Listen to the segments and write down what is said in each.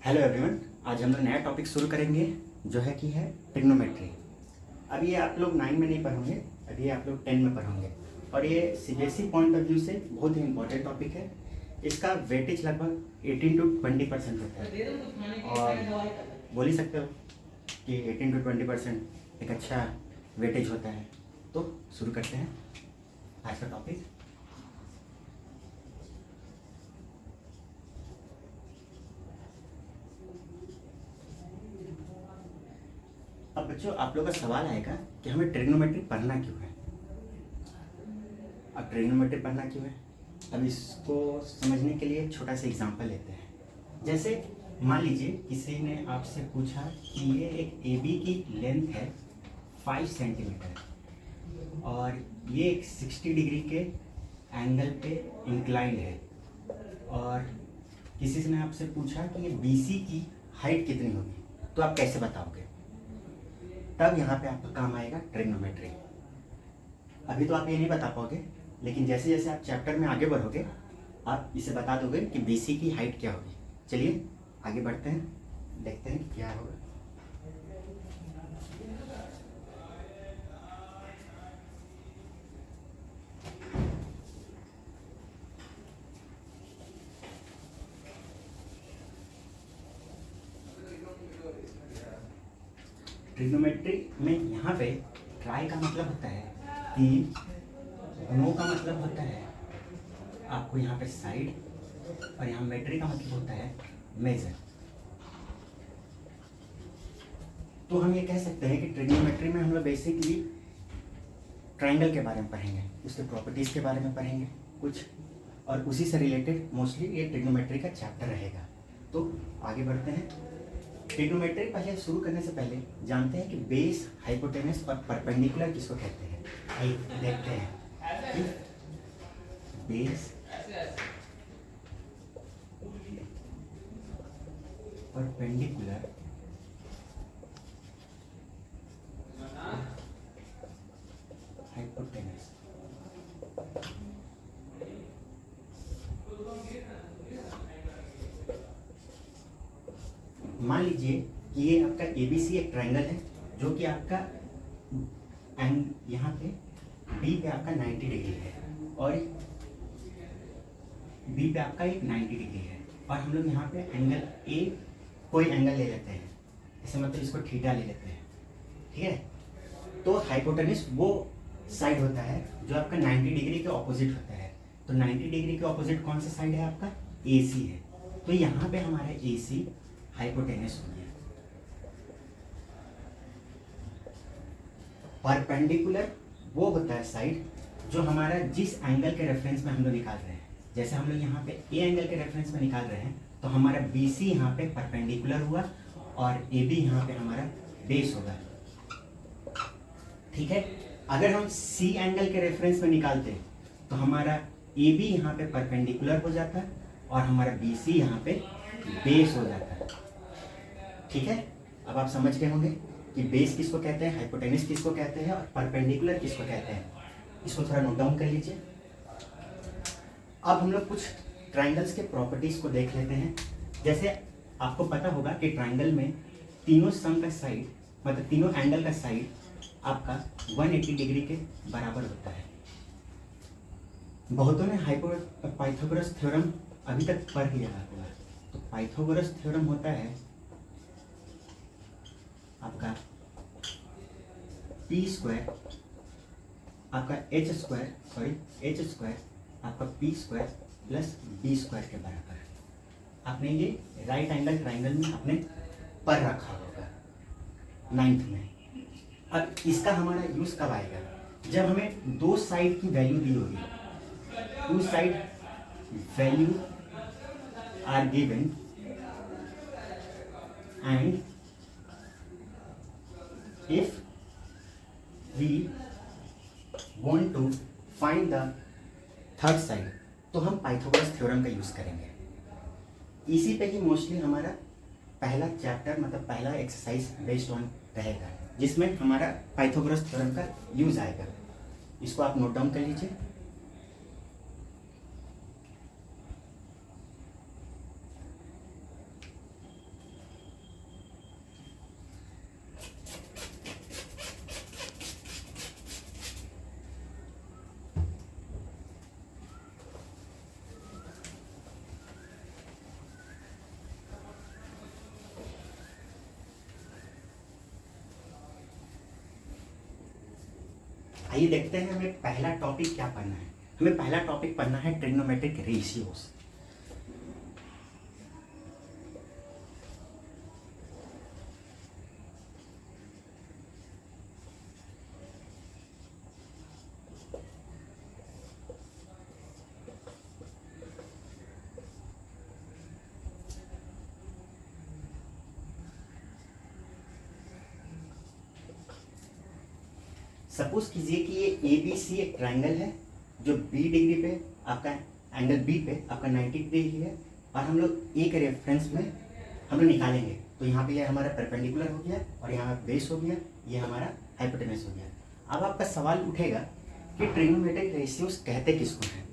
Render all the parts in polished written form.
Hello everyone, आज हम लोग नया टॉपिक शुरू करेंगे जो है कि है ट्रिग्नोमेट्री। अब ये आप लोग 9 में नहीं पढ़ोगे, अभी आप लोग 10 में पढ़ोगे और ये सीबीएसई पॉइंट ऑफ व्यू से बहुत ही इंपॉर्टेंट टॉपिक है। इसका वेटेज लगभग 18 to 20% होता है और बोल ही सकते हो कि 18 to 20% एक अच्छा वेटेज होता है। तो शुरू करते हैं आज का टॉपिक। अब बच्चों, आप लोगों का सवाल आएगा कि हमें ट्रिग्नोमेट्री पढ़ना क्यों है। अब ट्रिग्नोमेट्री पढ़ना क्यों है, अब इसको समझने के लिए एक छोटा सा एग्जांपल लेते हैं। जैसे मान लीजिए किसी ने आपसे पूछा कि ये एक ए बी की लेंथ है 5 सेंटीमीटर और ये एक 60 डिग्री के एंगल पे इंक्लाइंड है, और किसी ने आपसे पूछा कि ये बी सी की हाइट कितनी होगी, तो आप कैसे बताओगे। तब यहाँ पे आपका काम आएगा ट्रिग्नोमेट्री। अभी तो आप ये नहीं बता पाओगे, लेकिन जैसे जैसे आप चैप्टर में आगे बढ़ोगे आप इसे बता दोगे कि बीसी की हाइट क्या होगी। चलिए आगे बढ़ते हैं, देखते हैं क्या होगा। ट्रिग्नोमेट्री में यहाँ पे ट्राई का मतलब होता है कि नो का मतलब होता है आपको यहाँ पे साइड, और यहाँ मेट्री का मतलब होता है मेजर। तो हम ये कह सकते हैं कि ट्रिग्नोमेट्री में हम लोग बेसिकली ट्रायंगल के बारे में पढ़ेंगे, उसके प्रॉपर्टीज़ के बारे में पढ़ेंगे कुछ, और उसी से रिलेटेड मोस्टली ये ट्रिग्नोमेट्री का चैप्टर रहेगा। तो आगे बढ़ते हैं। ट्रिग्नोमेट्री पहले शुरू करने से पहले जानते हैं कि बेस, हाइपोटेनस और परपेंडिकुलर किसको कहते हैं। आइए देखते हैं कि बेस, परपेंडिकुलर हाइपोटेनस। मान लीजिए कि ये आपका ABC एक ट्रायंगल है जो कि आपका यहाँ पे B पे आपका 90 डिग्री है और B पे आपका एक 90 डिग्री है, और हम लोग यहाँ पे एंगल A कोई एंगल ले लेते हैं, ऐसे मतलब इसको थीटा ले लेते हैं, ठीक है। तो हाइपोटेनस वो साइड होता है जो आपका 90 डिग्री के ऑपोजिट होता है। तो 90 डिग्री के ऑपोजिट कौन सा साइड है आपका, AC है। तो यहाँ पे हमारा AC हाइपोटेनस हो गया। परपेंडिकुलर वो होता है साइड जो हमारा जिस एंगल के रेफरेंस में हम लोग निकाल रहे हैं। जैसे हम लोग यहाँ पे ए एंगल के रेफरेंस में निकाल रहे हैं तो हमारा BC यहाँ पे परपेंडिकुलर हुआ और AB यहाँ पे हमारा बेस होगा, ठीक है। अगर हम C एंगल के रेफरेंस में निकालते तो हमारा AB यहाँ पे परपेंडिकुलर हो जाता और हमारा BC यहाँ पे बेस हो जाता, ठीक है। अब आप समझ गए होंगे कि बेस किसको कहते हैं, हाइपोटेनस किसको कहते हैं और परपेंडिकुलर किसको कहते हैं। इसको थोड़ा नोट डाउन कर लीजिए। अब हम लोग कुछ ट्रायंगल्स के प्रॉपर्टीज को देख लेते हैं। जैसे आपको पता होगा कि ट्रायंगल में तीनों सम का साइड, मतलब तीनों एंगल का साइड आपका 180 डिग्री के बराबर होता है। बहुतों ने पाइथागोरस थ्योरम अभी तक पढ़ लिया होगा। तो पाइथागोरस थ्योरम होता है आपका p स्क्वायर आपका h स्क्वायर आपका p square plus b square के बराबर है। आपने ये राइट एंगल ट्रायंगल में आपने पढ़ रखा होगा 9th में। अब इसका हमारा यूज कब आएगा, जब हमें दो साइड की वैल्यू दी होगी। Two side value are given and if we want to find the third side, तो हम पाइथागोरस थ्योरम का यूज करेंगे। इसी पे ही मोस्टली हमारा पहला चैप्टर, मतलब पहला एक्सरसाइज बेस्ड ऑन रहेगा, जिसमें हमारा पाइथागोरस थ्योरम का यूज आएगा। इसको आप नोट डाउन कर लीजिए। आइए देखते हैं हमें पहला टॉपिक क्या पढ़ना है। हमें पहला टॉपिक पढ़ना है ट्रिग्नोमेट्रिक रेशियोज। सपोज कीजिए कि ये ए बी सी एक ट्राइंगल है जो बी डिग्री पे आपका एंगल बी पे आपका 90 डिग्री है, और हम लोग ए के रेफरेंस में हम लोग निकालेंगे। तो यहाँ पे ये हमारा परपेंडिकुलर हो गया और यहाँ बेस हो गया, ये हमारा हाइपोटेनस हो गया। अब आपका सवाल उठेगा कि ट्रिग्नोमेट्रिक रेशियोज कहते किसको हैं।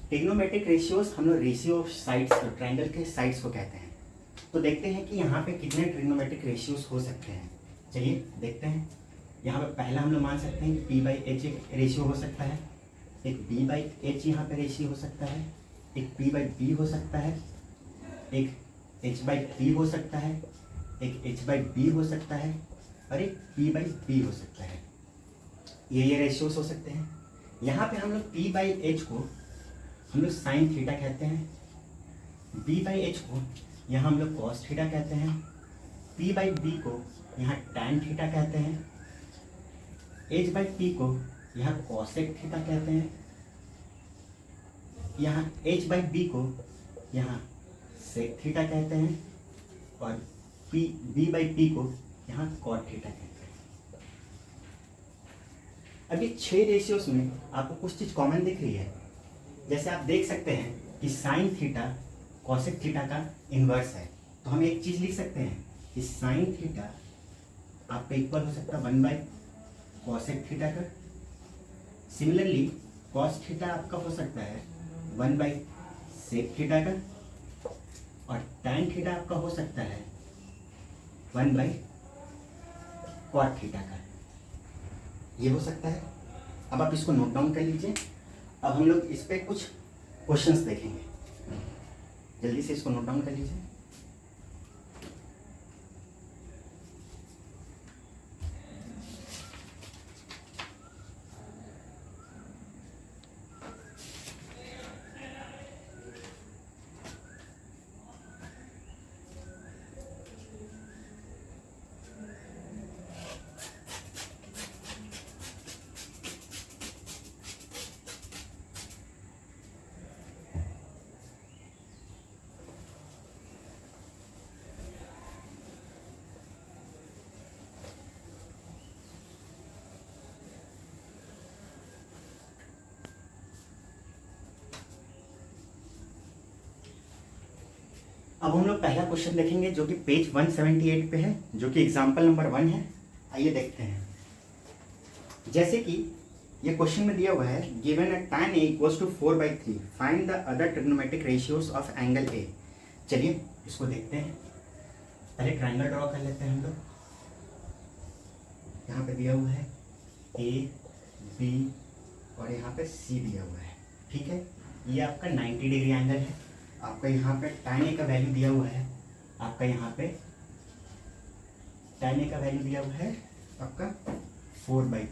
ट्रिग्नोमेट्रिक रेशियोज हम लोग रेशियो ऑफ साइड्स, ट्राइंगल के साइड्स को कहते हैं। तो देखते हैं कि यहाँ पे कितने ट्रिग्नोमेट्रिक रेशियोज हो सकते हैं। चलिए देखते हैं। यहाँ पे पहला हम लोग मान सकते हैं कि पी बाई एच एक रेशियो हो सकता है, एक बी बाई एच यहाँ पे रेशियो हो सकता है, एक पी बाई बी हो सकता है, एक एच बाई पी हो सकता है, एक एच बाई बी हो सकता है, और एक पी बाई बी हो सकता है। ये रेशियोज हो सकते हैं। यहाँ पे हम लोग पी बाई एच को हम लोग साइन थीटा कहते हैं, बी बाई एच को यहाँ हम लोग कॉस थीटा कहते हैं, पी बाई बी को यहाँ टैन थीटा कहते हैं, एच बाई पी को यहाँ कॉसेक थीटा कहते हैं, यहाँ एच बाई बी को यहाँ सेक थीटा कहते हैं, और पी बी बाई पी को यहाँ कॉट थीटा कहते हैं। अभी 6 रेशियोज में आपको कुछ चीज़ कॉमन दिख रही है। जैसे आप देख सकते हैं कि साइन थीटा कॉसेक थीटा का इन्वर्स है, तो हम एक चीज़ लिख सकते हैं कि साइन थीटा आपका इक्वल हो सकता है 1 बाई कॉसेक थीटा का। सिमिलरली कॉस थीटा आपका हो सकता है 1 बाई सेक थीटा का, और टैन थीटा आपका हो सकता है 1 बाई कॉट थीटा का। ये हो सकता है। अब आप इसको नोट डाउन कर लीजिए। अब हम लोग इस पे कुछ क्वेश्चंस देखेंगे। जल्दी से इसको नोट डाउन कर लीजिए। अब हम लोग पहला क्वेश्चन देखेंगे जो कि पेज 178 पे है, जो कि एग्जाम्पल नंबर 1 है। आइए देखते हैं। जैसे कि ये क्वेश्चन में दिया हुआ है, given a tan a equals to 4/3, find the other trigonometric ratios of angle A. चलिए इसको देखते हैं। पहले ट्राइंगल ड्रॉ कर लेते हैं हम लोग। यहाँ पे दिया हुआ है ए बी और यहाँ पे सी दिया हुआ है, ठीक है। ये आपका 90 डिग्री एंगल है। आपका यहाँ पे tan a का वैल्यू दिया हुआ है, आपका यहाँ पे tan a का वैल्यू दिया हुआ है आपका 4/3।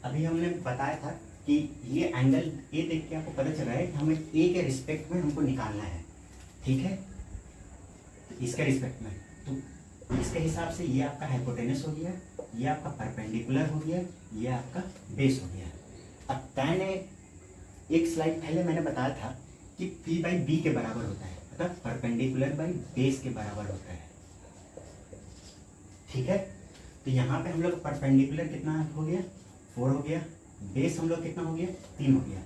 अभी हमने बताया था कि ये एंगल ए देख के आपको पता चल रहा है कि हमें ए के रिस्पेक्ट में हमको निकालना है, ठीक है। इसके रिस्पेक्ट में, तो इसके हिसाब से ये आपका हाइपोटेनस हो गया, ये आपका परपेंडिकुलर हो गया, ये आपका बेस हो गया। अब tan a एक स्लाइड पहले मैंने बताया था कि P बाई बी के बराबर होता है, मतलब परपेंडिकुलर बाई बेस के बराबर होता है, ठीक है। तो यहाँ पे हम लोग परपेंडिकुलर कितना हो गया 4 हो गया, बेस हम लोग कितना हो गया 3 हो गया।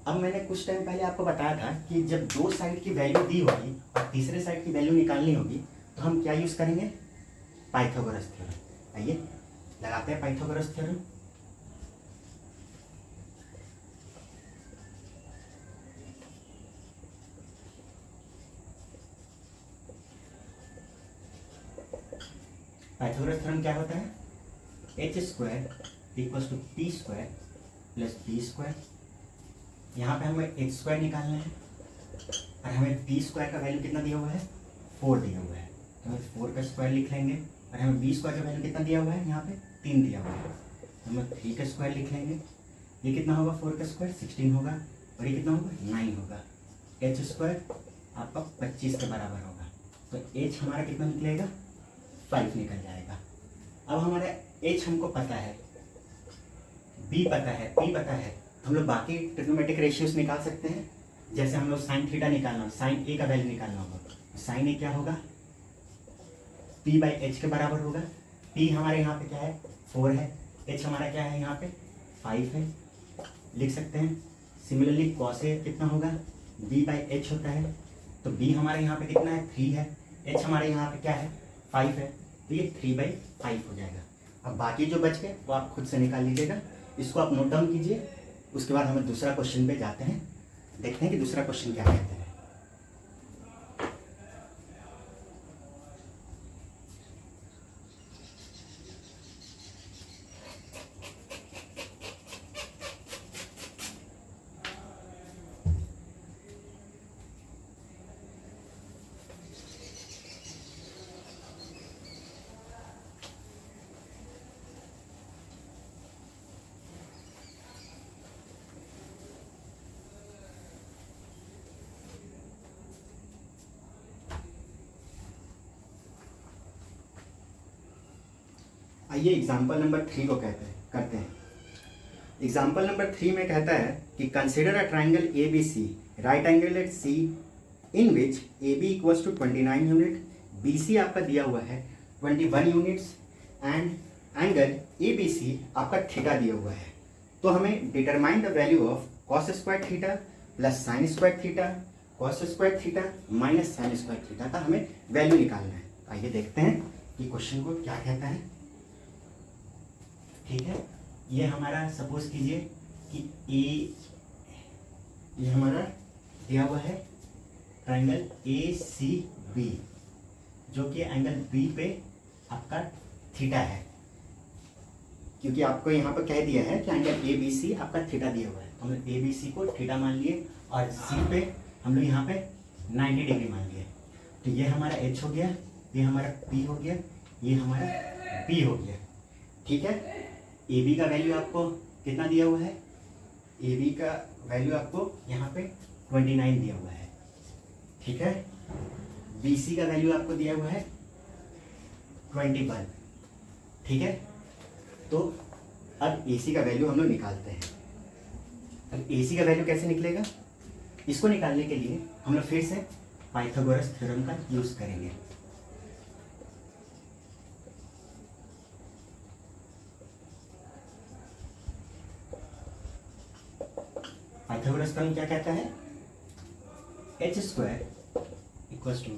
अब मैंने कुछ टाइम पहले आपको बताया था कि जब 2 साइड की वैल्यू दी होगी और तीसरे साइड की वैल्यू निकालनी होगी तो हम क्या यूज़ करेंगे, पाइथागोरस थ्योरम। आइए लगाते हैं पाइथागोरस थ्योरम। पाइथागोरस थ्योरम क्या होता है, H square equals to P square plus B square. यहाँ पे हमें एच स्क्वायर निकालना है और हमें बी स्क्वायर का वैल्यू कितना दिया हुआ है 4 दिया हुआ है, तो हम 4 का स्क्वायर लिख लेंगे। और हमें बी स्क्वायर का वैल्यू कितना दिया हुआ है, यहाँ पे 3 दिया हुआ है। हम लोग 3 का स्क्वायर लिख लेंगे। ये कितना होगा 4 का स्क्वायर 16 होगा, और ये कितना होगा 9 होगा। एच स्क्वायर आपका 25 के बराबर होगा, तो एच हमारा कितना निकलेगा 5 निकल जाएगा। अब हमारा एच हमको पता है, बी पता है, पी पता है, हम लोग बाकी ट्रिग्नोमेट्रिक रेशियोज निकाल सकते हैं। जैसे हम लोग साइन थीटा निकालना हो, साइन ए का वैल्यू निकालना होगा, साइन ए क्या होगा पी बाई एच के बराबर होगा। पी हमारे यहाँ पे क्या है 4 है, एच हमारा क्या है यहाँ पे 5 है, लिख सकते हैं। सिमिलरली कॉस ए कितना होगा बी बाई एच होता है, तो बी हमारे यहाँ पे कितना है 3 है, एच हमारे यहाँ पे क्या है 5 है, तो ये 3/5 हो जाएगा। अब बाकी जो बच गए वो आप खुद से निकाल लीजिएगा, इसको आप नोट डाउन कीजिए। उसके बाद हमें दूसरा क्वेश्चन पे जाते हैं, देखते हैं कि दूसरा क्वेश्चन क्या कहते हैं। आइए एग्जाम्पल नंबर 3 को करते हैं। एग्जाम्पल नंबर 3 में कहता है कि consider a triangle A B C right angle at C in which A B equals to 29 unit, B C आपका दिया हुआ है 21 units and angle A B C आपका थीटा दिया हुआ है। तो हमें determine the value of cos square theta plus sine square theta cos square theta minus sine square theta का हमें वैल्यू निकालना है। आइए देखते हैं कि क्वेश्चन को क्या कहता है। ठीक है, ये हमारा सपोज कीजिए कि ए, ये हमारा दिया हुआ है ट्राइंगल ए सी बी, जो कि एंगल बी पे आपका थीटा है, क्योंकि आपको यहाँ पर कह दिया है कि एंगल ए बी सी आपका थीटा दिया हुआ है, तो हम लोग ए बी सी को थीटा मान लिए और सी पे हम लोग यहाँ पे 90 डिग्री मान लिए। तो ये हमारा एच हो गया, ये हमारा पी हो गया, ये हमारा बी हो गया। ठीक है, ए बी का वैल्यू आपको कितना दिया हुआ है, ए बी का वैल्यू आपको यहाँ पे 29 दिया हुआ है। ठीक है, बी सी का वैल्यू आपको दिया हुआ है 21। ठीक है, तो अब ए सी का वैल्यू हम लोग निकालते हैं। अब ए सी का वैल्यू कैसे निकलेगा, इसको निकालने के लिए हम लोग फिर से पाइथागोरस थ्योरम का यूज करेंगे। पाइथागोरस थ्योरम क्या कहता है, H square equals to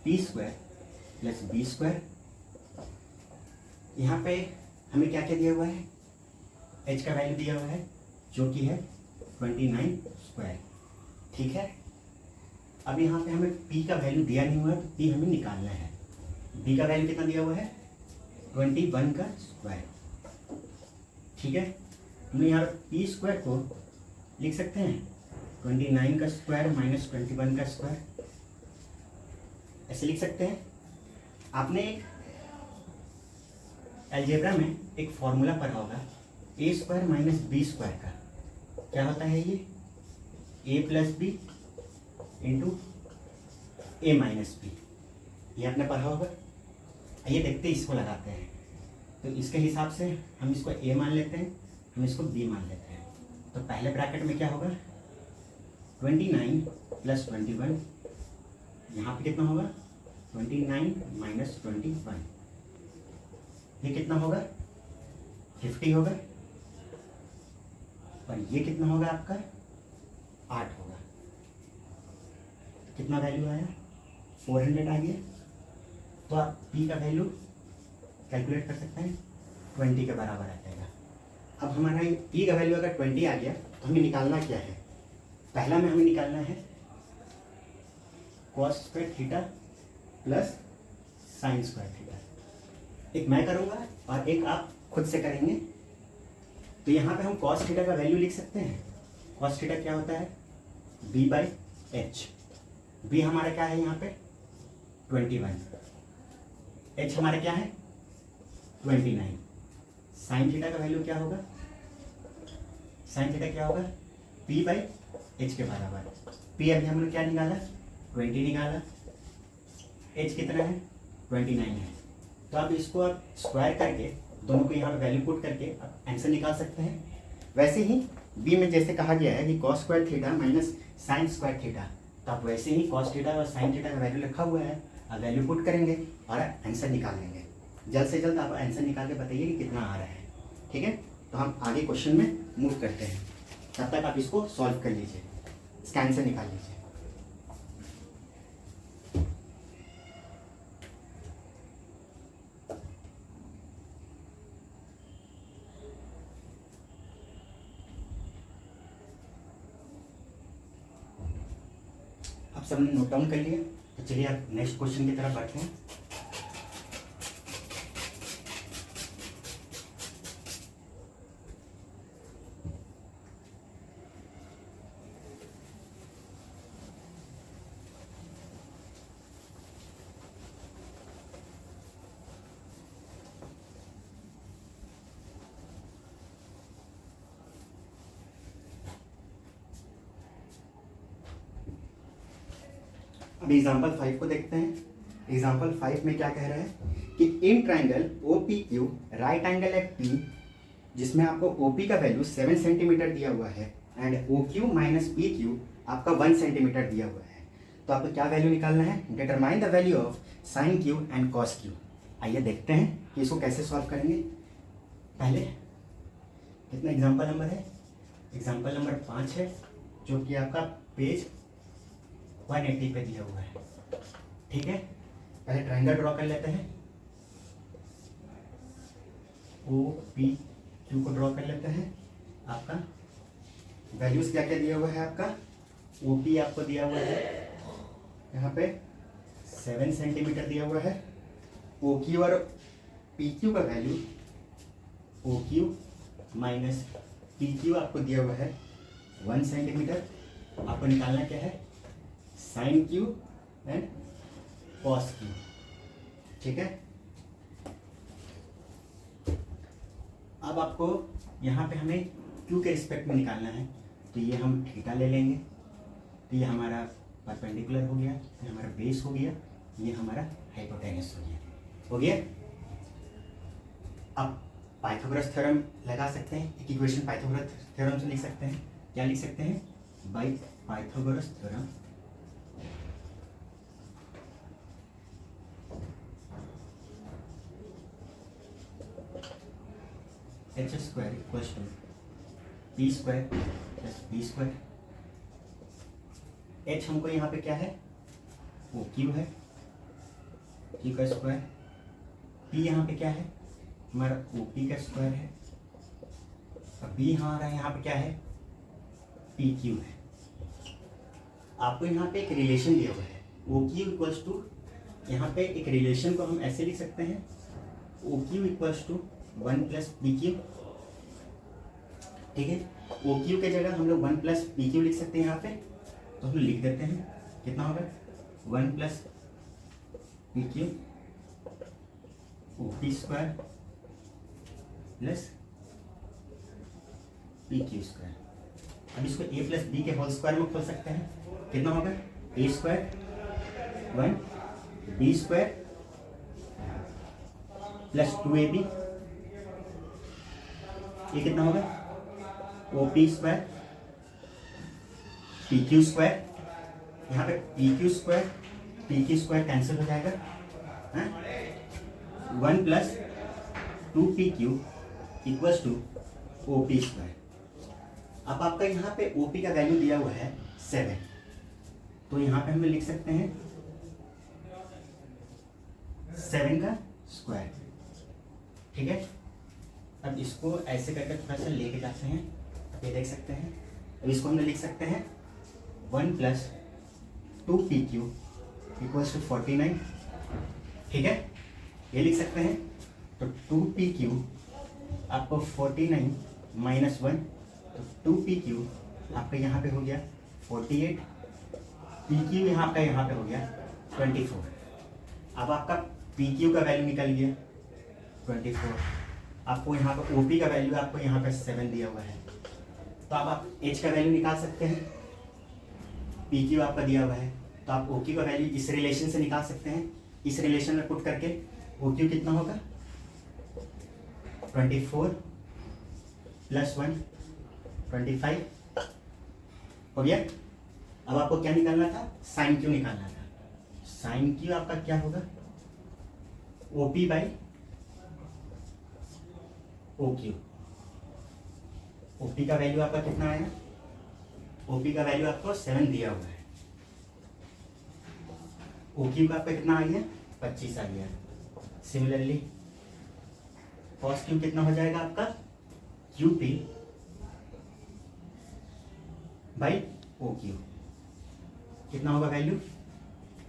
P square plus B square. यहाँ पे हमें क्या क्या दिया हुआ है, एच का वैल्यू दिया हुआ है जो कि है 29 स्क्वायर। ठीक है, अब यहाँ पे हमें पी का वैल्यू दिया नहीं हुआ, तो पी हमें निकालना है। बी का वैल्यू कितना दिया हुआ है 21 का स्क्वायर। ठीक है, हम यहाँ पी स्क्वायर को लिख सकते हैं 29 का स्क्वायर माइनस 21 का स्क्वायर, ऐसे लिख सकते हैं। आपने अलजेब्रा में एक फॉर्मूला पढ़ा होगा A square minus B square का, क्या होता है ये ए प्लस बी इंटू ए माइनस बी, ये आपने पढ़ा होगा। आइए देखते हैं, इसको लगाते हैं। तो इसके हिसाब से हम इसको ए मान लेते हैं, हम इसको बी मान लेते हैं। तो पहले ब्रैकेट में क्या होगा 29 प्लस 21, यहाँ पे कितना होगा 29 माइनस 21, ये कितना होगा 50 होगा, और ये कितना होगा आपका 8 होगा। कितना वैल्यू आया 400 आ गया। तो आप पी का वैल्यू कैलकुलेट कर सकते हैं 20 के बराबर आ जाएगा। अब हमारा ये पी का वैल्यू अगर 20 आ गया तो हमें निकालना क्या है, पहला में हमें निकालना है cos square theta plus sine square theta. एक मैं करूँगा और एक आप खुद से करेंगे। तो यहाँ पे हम कॉस थीटा का वैल्यू लिख सकते हैं। कॉस थीटा क्या होता है बी बाई एच, बी हमारा क्या है यहाँ पे 21, एच हमारा क्या है 29, साइन थीटा का वैल्यू क्या होगा, साइन थीटा क्या होगा, पी बाई एच के बराबर। पी अभी हमने क्या निकाला, 20 निकाला, एच कितना है 29 है। तो आप इसको आप स्क्वायर करके दोनों को यहाँ पे वैल्यू पुट करके आप आंसर निकाल सकते हैं। वैसे ही बी में जैसे कहा गया है कि cos square theta minus sine square theta, तो आप वैसे ही कॉस थीटा और साइन थीटा का वैल्यू लिखा हुआ है, आप वैल्यू पुट करेंगे और आंसर निकाल लेंगे। जल्द से जल्द आप आंसर निकाल के बताइए कि कितना आ रहा है। ठीक है, तो हम आगे क्वेश्चन में मूव करते हैं, तब तक आप इसको सॉल्व कर लीजिए, इसका आंसर निकाल लीजिए। आप सबने नोट डाउन कर लिया, तो चलिए आप नेक्स्ट क्वेश्चन की तरफ बढ़ते हैं। अब एग्जाम्पल 5 को देखते हैं। एग्जाम्पल 5 में क्या कह रहा है कि in triangle O P Q right angle at P, जिसमें आपको ओ पी का वैल्यू 7 सेंटीमीटर दिया हुआ है and O Q minus P Q आपका 1 सेंटीमीटर दिया हुआ है। तो आपको क्या वैल्यू निकालना है, determine the value of sine Q and cos Q. आइए देखते हैं कि इसको कैसे सॉल्व करेंगे। पहले कितना एग्जाम्पल नंबर है, एग्जाम्पल नंबर 5 है, जो कि आपका पेज 180 पे दिया हुआ है। ठीक है, पहले ट्रायंगल ड्रॉ कर लेते हैं, ओ पी क्यू को ड्रॉ कर लेते हैं। आपका वैल्यूज क्या क्या दिया हुआ है, आपका ओ पी आपको दिया हुआ है यहाँ पे 7 सेंटीमीटर दिया हुआ है। ओ क्यू और पी क्यू का value O Q minus P Q आपको दिया हुआ है 1 सेंटीमीटर। आपको निकालना क्या है, sine Q and cos Q. ठीक है, अब आपको यहाँ पे हमें क्यू के रिस्पेक्ट में निकालना है, तो ये हम थीटा ले लेंगे। तो ये हमारा परपेंडिकुलर हो गया, ये हमारा बेस हो गया, ये हमारा हाइपोटेनस हो गया। हो गया, अब पाइथागोरस थ्योरम लगा सकते हैं। एक इक्वेशन पाइथागोरस थ्योरम से लिख सकते हैं। क्या लिख सकते हैं, by Pythagoras theorem H square equals to P square plus B square. H हमको यहाँ पे क्या है, ओ क्यू है, क्यू का स्क्वायर। पी यहाँ पे क्या है, हमारा ओ पी का स्क्वायर है। अब बी हमारा यहाँ पे क्या है, पी क्यू है। आपको यहाँ पे एक रिलेशन दिया हुआ है, ओ क्यू इक्वल्स टू, यहाँ पे एक रिलेशन को हम ऐसे लिख सकते हैं, O Q equals to 1 plus P Q. ठीक है, ओ क्यू के जगह हम लोग 1 प्लस पी क्यू लिख सकते हैं यहाँ पे, तो हम लिख देते हैं। कितना होगा, 1 plus P Q O P square plus P Q square. अब इसको ए प्लस बी के होल स्क्वायर में खोल सकते हैं। कितना होगा, A square 1 B square plus 2ab। ये कितना होगा, O P square P Q square. यहाँ पे पी क्यू स्क्वायर कैंसिल हो जाएगा, 1 plus 2 PQ equals to O P square. अब आपका यहाँ पे ओ पी का वैल्यू दिया हुआ है 7, तो यहाँ पे हम लिख सकते हैं 7 का स्क्वायर। ठीक है, अब इसको ऐसे करके थोड़ा सा लेके जाते हैं, ये देख सकते हैं। अब इसको हम लिख सकते हैं 1 प्लस 2PQ इक्वल्स टू 49। ठीक है, ये लिख सकते हैं। तो 2PQ आपको 49 माइनस 1, तो 2PQ आपका यहाँ पे हो गया 48, PQ यहाँ पे हो गया 24। अब आपका PQ का वैल्यू निकल गया 24। आपको यहाँ पर ओपी का वैल्यू आपको यहाँ पर 7 दिया हुआ है, तो अब आप एच का वैल्यू निकाल सकते हैं। पी क्यू आपका दिया हुआ है, तो आप ओ क्यू का वैल्यू इस रिलेशन से निकाल सकते हैं। इस रिलेशन में पुट करके ओ क्यू कितना होगा 24 + 1 25 हो गया। अब आपको क्या निकालना था, साइन क्यू निकालना था। साइन क्यू आपका क्या होगा OP by O Q. OP का वैल्यू आपका कितना आया, ओपी का वैल्यू आपको 7 दिया हुआ है। ओ क्यू का आपका कितना आ गया 25 आ गया। सिमिलरली कॉस क्यू कितना हो जाएगा आपका यूपी बाई ओ क्यू। कितना होगा वैल्यू,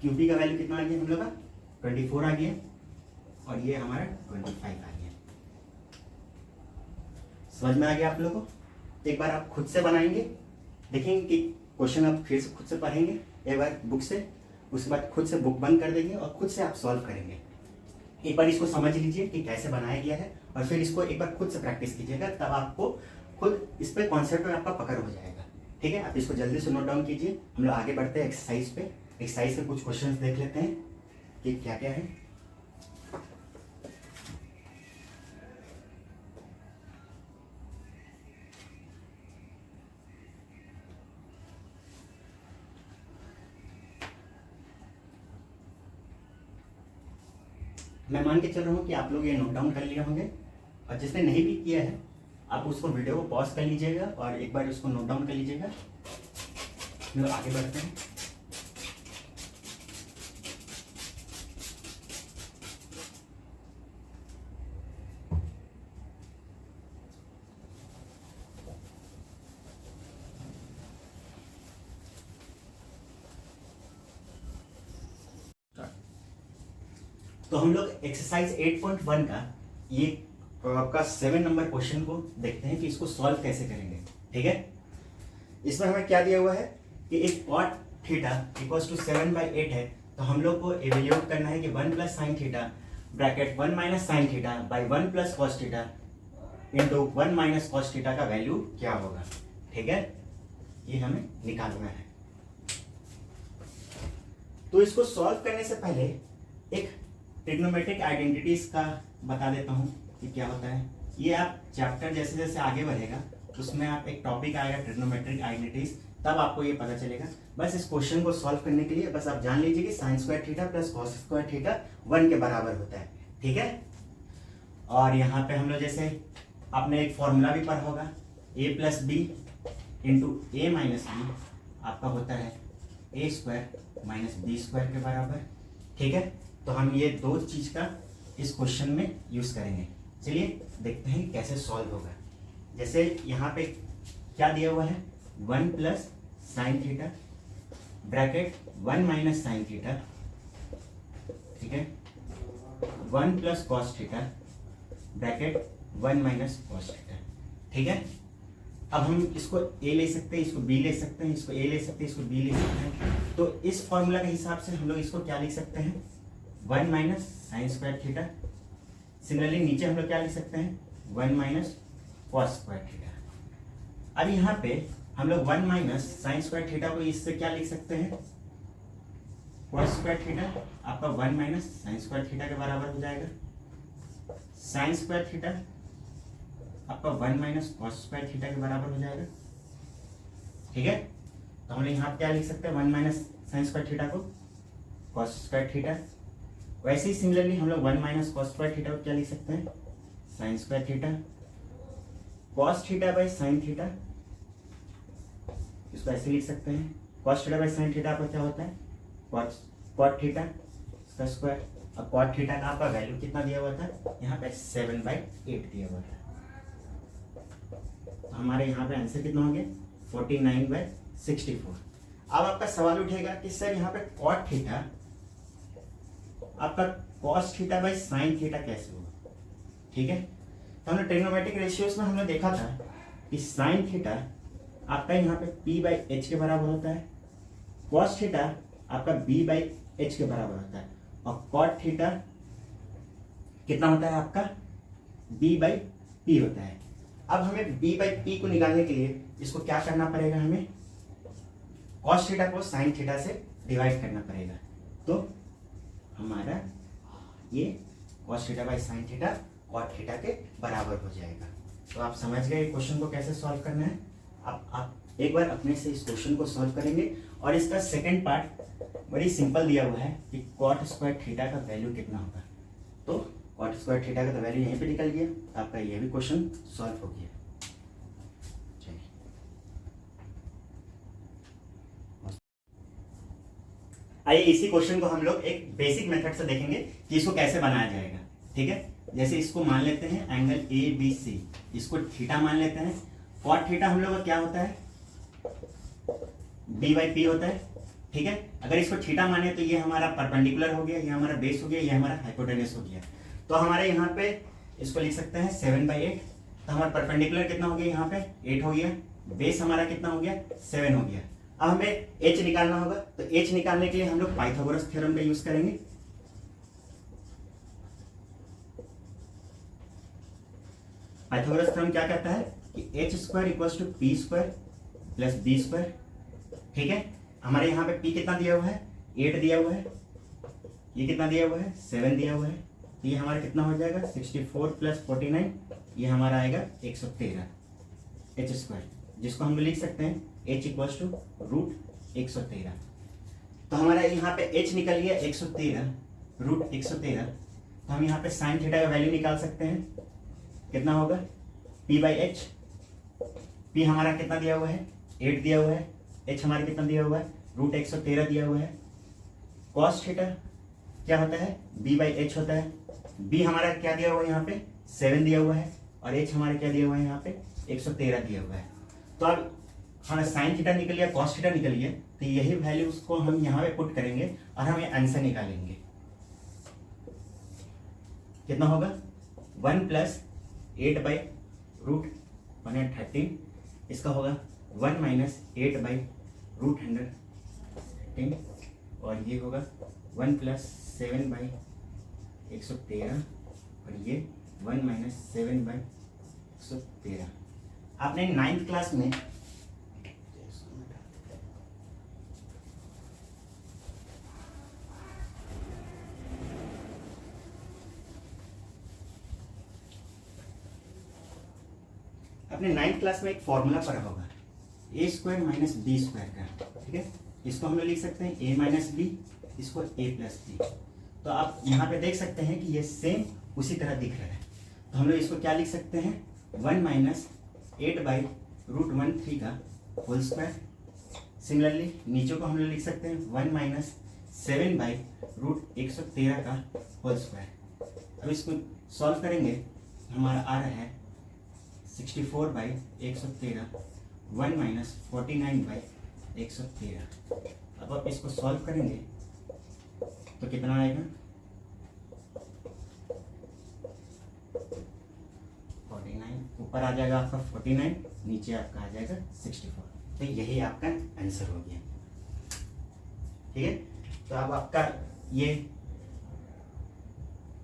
क्यूपी का वैल्यू कितना आ गया हम लोग का 24 आ गया, और ये हमारा 25 आ गया। समझ में आ गया आप लोगों को। एक बार आप खुद से बनाएंगे, देखेंगे कि क्वेश्चन आप फिर से खुद से पढ़ेंगे एक बार बुक से, उसके बाद खुद से बुक बंद कर देंगे और खुद से आप सॉल्व करेंगे। एक बार इसको समझ लीजिए कि कैसे बनाया गया है, और फिर इसको एक बार खुद से प्रैक्टिस कीजिएगा, तब आपको खुद इस पे कॉन्सेप्ट में आपका पकड़ हो जाएगा। ठीक है, आप इसको जल्दी से नोट डाउन कीजिए। हम लोग आगे बढ़ते हैं एक्सरसाइज पे। एक्सरसाइज के कुछ क्वेश्चंस देख लेते हैं कि क्या क्या है। मैं मान के चल रहा हूँ कि आप लोग ये नोट डाउन कर लिए होंगे, और जिसने नहीं भी किया है आप उसको वीडियो को पॉज कर लीजिएगा और एक बार उसको नोट डाउन कर लीजिएगा। हम लोग आगे बढ़ते हैं। तो हम लोग एक्सरसाइज 8.1 का ये आपका 7 नंबर क्वेश्चन को देखते हैं कि इसको सॉल्व कैसे करेंगे। ठीक है, इसमें हमें क्या दिया हुआ है कि एक cot थीटा इक्वल्स टू 7/8 है, तो हम लोग को एवेल्यूएट करना है कि 1 + sin theta bracket 1 - sin theta by 1 + cos theta into 1 - cos theta का वैल्यू क्या होगा। ठीक है, ये हमें निकालना है। तो इसको सॉल्व करने से पहले एक ट्रिग्नोमेट्रिक आइडेंटिटीज का बता देता हूँ कि क्या होता है। ये आप चैप्टर जैसे जैसे आगे बढ़ेगा उसमें आप एक टॉपिक आएगा ट्रिग्नोमेट्रिक आइडेंटिटीज, तब आपको ये पता चलेगा। बस इस क्वेश्चन को सॉल्व करने के लिए बस आप जान लीजिए कि sin square theta plus cos square theta 1 के बराबर होता है। ठीक है, और यहाँ पे हम लोग जैसे आपने एक फॉर्मूला भी पढ़ा होगा a + b into a - b आपका होता है a² - b² के बराबर। ठीक है, तो हम ये दो चीज का इस क्वेश्चन में यूज करेंगे। चलिए देखते हैं कैसे सॉल्व होगा। जैसे यहाँ पे क्या दिया हुआ है 1 + sin theta bracket 1 - sin theta, ठीक है, 1 + cos theta bracket 1 - cos theta. ठीक है, अब हम इसको a ले सकते हैं, इसको b ले सकते हैं, इसको a ले सकते हैं, इसको b ले सकते हैं। तो इस फॉर्मूला के हिसाब से हम लोग इसको क्या लिख सकते हैं 1 - sin स्क्वायर थीटा। सिमिलरली नीचे हम लोग क्या लिख सकते हैं 1 - cos स्क्वायर थीटा। अब यहाँ पे हम लोग 1 - sin स्क्वायर थीटा को इससे क्या लिख सकते हैं cos स्क्वायर थीटा। आपका 1 - sin स्क्वायर थीटा के बराबर हो जाएगा। sin स्क्वायर थीटा आपका 1 - cos स्क्वायर थीटा के बराबर हो जाएगा। ठीक है, तो हम लोग यहाँ क्या लिख सकते हैं 1 - sin स्क्वायर थीटा को cos स्क्वायर थीटा। वैसे ही सिमिलरली हम लोग 1 - cos स्क्वायर थीटा को क्या लिख सकते हैं sin square theta. cos theta by sin theta, इसको ऐसे लिख सकते हैं cos theta by sin theta आपका क्या होता है cot थीटा इसका स्क्वायर। और cot थीटा का आपका वैल्यू कितना दिया हुआ था यहाँ पे 7/8 दिया हुआ था। तो हमारे यहाँ पे आंसर कितना हो गया 49/64। अब आपका सवाल उठेगा कि सर यहाँ पे cot थीटा आपका cos theta by sin theta कैसे होगा। ठीक है, तो हमने ट्रिग्नोमेट्रिक रेशियोज में हमने देखा था कि sin थीटा आपका यहाँ पे p/h के बराबर होता है, cos थीटा आपका b/h के बराबर होता है, और cot थीटा कितना होता है आपका b बाई p होता है। अब हमें b बाई p को निकालने के लिए इसको क्या करना पड़ेगा, हमें cos थीटा को sin थीटा से डिवाइड करना पड़ेगा। तो हमारा ये cos theta by sin theta cot theta के बराबर हो जाएगा। तो आप समझ गए क्वेश्चन को कैसे सॉल्व करना है। आप एक बार अपने से इस क्वेश्चन को सॉल्व करेंगे और इसका सेकंड पार्ट बड़ी सिंपल दिया हुआ है कि cot स्क्वायर थीटा का वैल्यू कितना होगा। तो cot स्क्वायर थीटा का तो वैल्यू यहीं पे निकल गया, आपका ये भी क्वेश्चन सॉल्व हो गया। आइए इसी क्वेश्चन को हम लोग एक बेसिक मेथड से देखेंगे कि इसको कैसे बनाया जाएगा। ठीक है, जैसे इसको मान लेते हैं एंगल ABC, इसको थीटा मान लेते हैं। cot थीटा हम लोग का क्या होता है, b बाई p होता है। ठीक है, अगर इसको थीटा माने तो ये हमारा परपेंडिकुलर हो गया, ये हमारा बेस हो गया, ये हमारा हाइपोटेनस हो गया। तो हमारे यहाँ पे इसको लिख सकते हैं 7/8। तो हमारा परपेंडिकुलर कितना हो गया, यहाँ पे 8 हो गया, बेस हमारा कितना हो गया, 7 हो गया। अब हमें h निकालना होगा, तो h निकालने के लिए हम लोग पाइथागोरस थ्योरम का यूज करेंगे। पाइथागोरस थ्योरम क्या कहता है कि h square equals to p square plus b square. ठीक है, हमारे यहाँ पे p कितना दिया हुआ है, 8 दिया हुआ है, ये कितना दिया हुआ है, 7 दिया हुआ है। तो ये हमारा कितना हो जाएगा, 64 प्लस 49, ये हमारा आएगा 113 h स्क्वायर, जिसको हम लिख सकते हैं h इक्वल्स टू रूट 113। तो हमारा यहाँ पे h निकल गया 113 रूट 113। तो हम यहाँ पे साइन थीटा का वैल्यू निकाल सकते हैं, कितना होगा p बाई एच। p हमारा कितना दिया हुआ है, 8 दिया हुआ है, h हमारा कितना दिया हुआ है, रूट 113 दिया हुआ है। cos थीटा क्या होता है, b बाई एच होता है। b हमारा क्या दिया हुआ है, यहाँ पे 7 दिया हुआ है, और h हमारा क्या दिया हुआ है, यहाँ पे 113 दिया हुआ है। तो अब हमारा साइन थीटा निकल गया, cos थीटा निकल गया, तो यही वैल्यू उसको हम यहाँ पे पुट करेंगे और हम ये आंसर निकालेंगे। कितना होगा, 1 प्लस 8 बाई रूट 113, इसका होगा 1 माइनस 8 बाई रूट 113, और ये होगा 1 प्लस 7 बाई 113, और ये 1 माइनस 7 बाई 113। आपने 9th क्लास में एक फॉर्मूला पढ़ा होगा A square minus B square का। ठीक है, इसको हम लोग लिख सकते हैं ए माइनस बी, इसको ए प्लस बी। तो आप यहाँ पे देख सकते हैं कि ये सेम उसी तरह दिख रहा है। तो हम लोग इसको क्या लिख सकते हैं, 1 माइनस 8 बाई रूट 13 का होल स्क्वायर। सिमिलरली नीचे को हम लोग लिख सकते हैं 1 माइनस 7 बाई रूट 113 का होल स्क्वायर। अब इसको सॉल्व करेंगे, हमारा आ रहा है 64 बाई 113, 1 माइनस 49 बाई 113। अब आप इसको सॉल्व करेंगे तो कितना आएगा, 49, ऊपर आ जाएगा आपका 49, नीचे आपका आ जाएगा 64। तो यही आपका आंसर हो गया। ठीक है, तो अब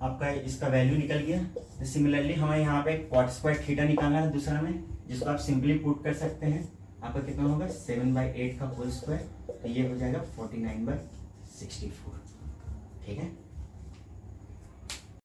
आपका इसका वैल्यू निकल गया। तो सिमिलरली हमें यहाँ पे cot स्क्वायर थीटा निकालना है दूसरा में, जिसको आप सिंपली पुट कर सकते हैं। आपका कितना होगा, 7/8 का होल स्क्वायर, तो ये हो जाएगा 49/64। ठीक है।